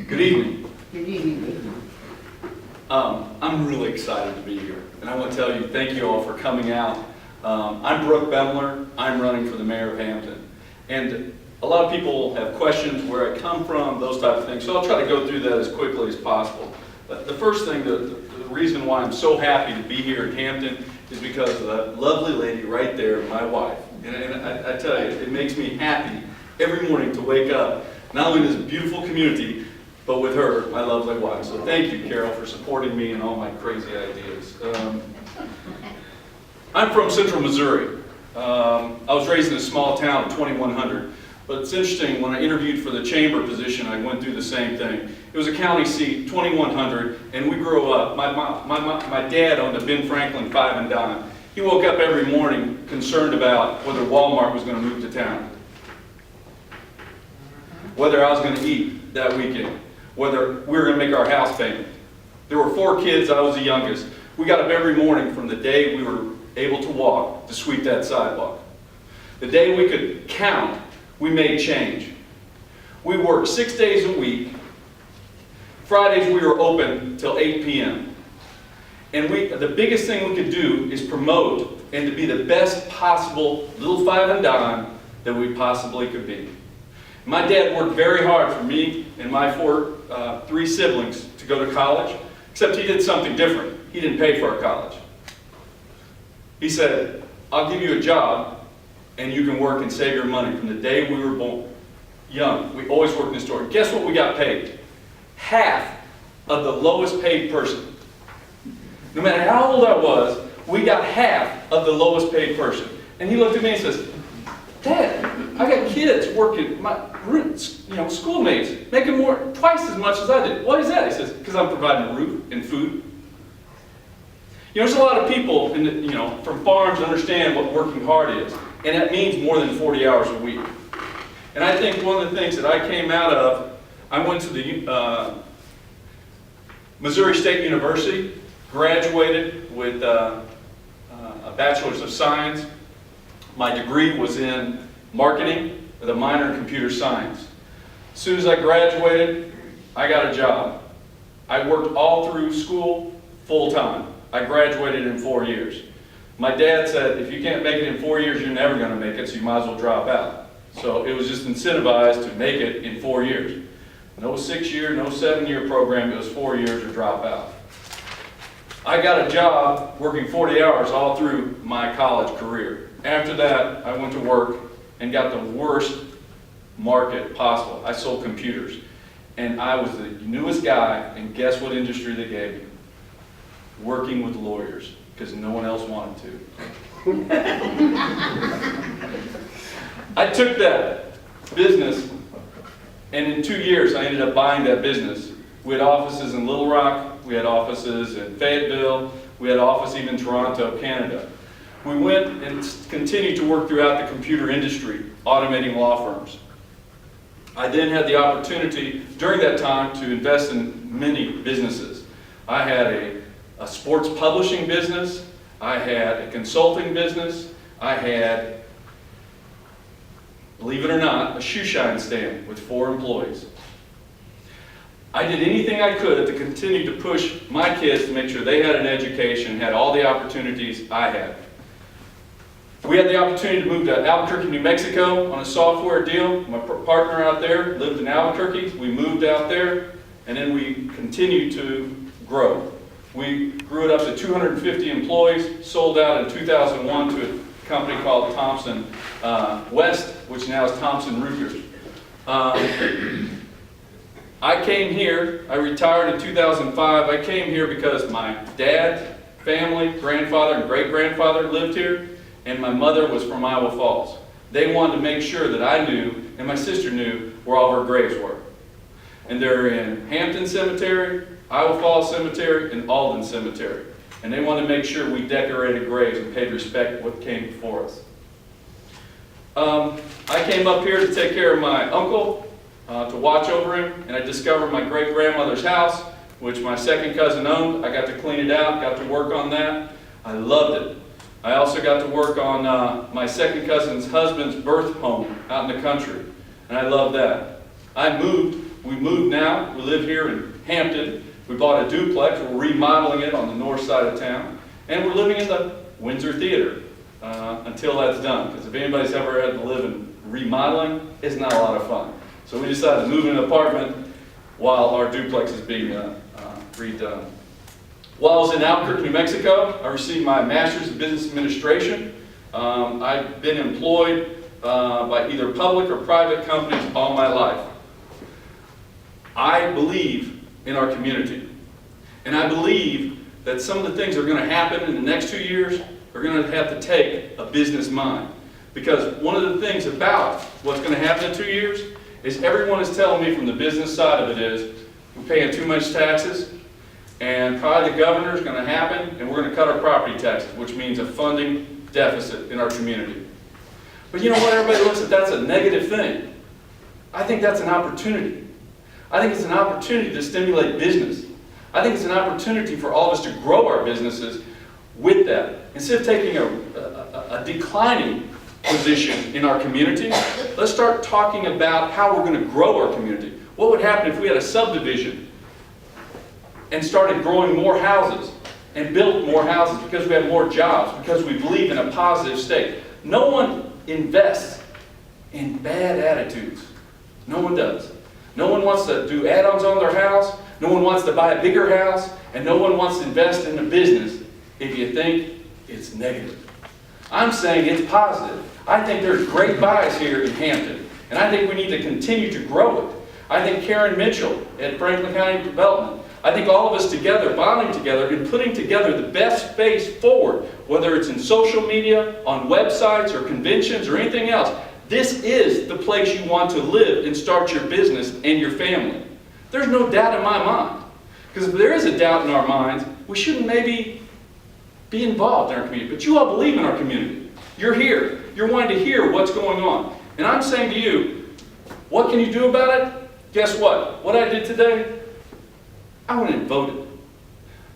Good evening. Good evening. I'm really excited to be here, and I want to tell you thank you all for coming out. I'm Brook Boehmler. I'm running for the mayor of Hampton, and a lot of people have questions where I come from, those type of things, so I'll try to go through that as quickly as possible. But the first thing, the reason why I'm so happy to be here in Hampton is because of that lovely lady right there, my wife. And I tell you, it makes me happy every morning to wake up, not only in this beautiful community, but with her, my lovely wife. So thank you, Carol, for supporting me and all my crazy ideas. I'm from Central Missouri. I was raised in a small town of 2,100. But it's interesting, when I interviewed for the chamber position, I went through the same thing. It was a county seat, 2,100, and we grew up. My dad owned a Ben Franklin 5 and dime. He woke up every morning concerned about whether Walmart was going to move to town, whether I was going to eat that weekend, whether we were going to make our house payment. There were 4 kids, I was the youngest. We got up every morning from the day we were able to walk to sweep that sidewalk. The day we could count, we made change. We worked 6 days a week. Fridays we were open till 8 p.m. And the biggest thing we could do is promote and to be the best possible little 5 and dime that we possibly could be. My dad worked very hard for me and my 3 siblings to go to college, except he did something different. He didn't pay for our college. He said, I'll give you a job and you can work and save your money. From the day we were born, young, we always worked in the store. Guess what we got paid? Half of the lowest paid person. No matter how old I was, we got half of the lowest paid person. And he looked at me and says, Dad, I got kids working, my schoolmates, making twice as much as I did. Why is that? He says, because I'm providing a roof and food. There's a lot of people from farms that understand what working hard is. And that means more than 40 hours a week. And I think one of the things that I came out of, I went to the Missouri State University, graduated with a Bachelor's of Science. My degree was in marketing with a minor in computer science. As soon as I graduated, I got a job. I worked all through school full time. I graduated in 4 years. My dad said, if you can't make it in 4 years, you're never going to make it, so you might as well drop out. So it was just incentivized to make it in 4 years. No 6-year, no 7-year program, it was 4 years or drop out. I got a job working 40 hours all through my college career. After that, I went to work and got the worst market possible. I sold computers. And I was the newest guy, and guess what industry they gave me? Working with lawyers, because no one else wanted to. I took that business, and in 2 years I ended up buying that business. We had offices in Little Rock, we had offices in Fayetteville, we had office even in Toronto, Canada. We went and continued to work throughout the computer industry, automating law firms. I then had the opportunity during that time to invest in many businesses. I had a sports publishing business, I had a consulting business, I had, believe it or not, a shoe shine stand with 4 employees. I did anything I could to continue to push my kids to make sure they had an education and had all the opportunities I had. We had the opportunity to move to Albuquerque, New Mexico on a software deal. My partner out there lived in Albuquerque. We moved out there, and then we continued to grow. We grew it up to 250 employees, sold out in 2001 to a company called Thompson West, which now is Thomson Reuters. I came here, I retired in 2005. I came here because my dad, family, grandfather, and great-grandfather lived here, and my mother was from Iowa Falls. They wanted to make sure that I knew, and my sister knew, where all of our graves were. And they're in Hampton Cemetery, Iowa Falls Cemetery, and Alden Cemetery. And they wanted to make sure we decorated graves and paid respect to what came before us. I came up here to take care of my uncle, to watch over him, and I discovered my great-grandmother's house, which my second cousin owned. I got to clean it out, got to work on that. I loved it. I also got to work on my second cousin's husband's birth home out in the country, and I loved that. I moved We moved now. We live here in Hampton. We bought a duplex. We're remodeling it on the north side of town. And we're living in the Windsor Theater until that's done. Because if anybody's ever had to live in remodeling, it's not a lot of fun. So we decided to move in an apartment while our duplex is being redone. While I was in Albuquerque, New Mexico, I received my Master's in Business Administration. I've been employed by either public or private companies all my life. I believe in our community. And I believe that some of the things that are going to happen in the next 2 years are going to have to take a business mind. Because one of the things about what's going to happen in 2 years is everyone is telling me from the business side of it is we're paying too much taxes, and probably the governor is going to happen, and we're going to cut our property taxes, which means a funding deficit in our community. But you know what? Everybody looks at that's a negative thing. I think that's an opportunity. I think it's an opportunity to stimulate business. I think it's an opportunity for all of us to grow our businesses with that. Instead of taking a declining position in our community, let's start talking about how we're going to grow our community. What would happen if we had a subdivision and started growing more houses and built more houses because we have more jobs, because we believe in a positive state? No one invests in bad attitudes. No one does. No one wants to do add-ons on their house. No one wants to buy a bigger house. And no one wants to invest in a business if you think it's negative. I'm saying it's positive. I think there's great buys here in Hampton. And I think we need to continue to grow it. I think Karen Mitchell at Franklin County Development, I think all of us together, bonding together and putting together the best space forward, whether it's in social media, on websites or conventions or anything else, this is the place you want to live and start your business and your family. There's no doubt in my mind. Because if there is a doubt in our minds, we shouldn't maybe be involved in our community. But you all believe in our community. You're here. You're wanting to hear what's going on. And I'm saying to you, what can you do about it? Guess what? What I did today, I went and voted.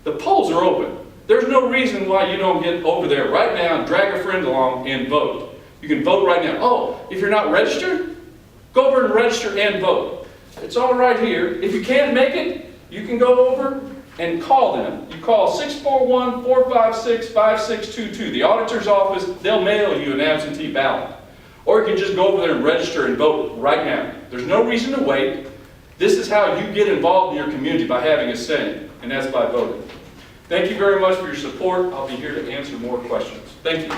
The polls are open. There's no reason why you don't get over there right now and drag a friend along and vote. You can vote right now. Oh, if you're not registered, go over and register and vote. It's all right here. If you can't make it, you can go over and call them. You call 641-456-5622. The auditor's office, they'll mail you an absentee ballot. Or you can just go over there and register and vote right now. There's no reason to wait. This is how you get involved in your community, by having a say, and that's by voting. Thank you very much for your support. I'll be here to answer more questions. Thank you.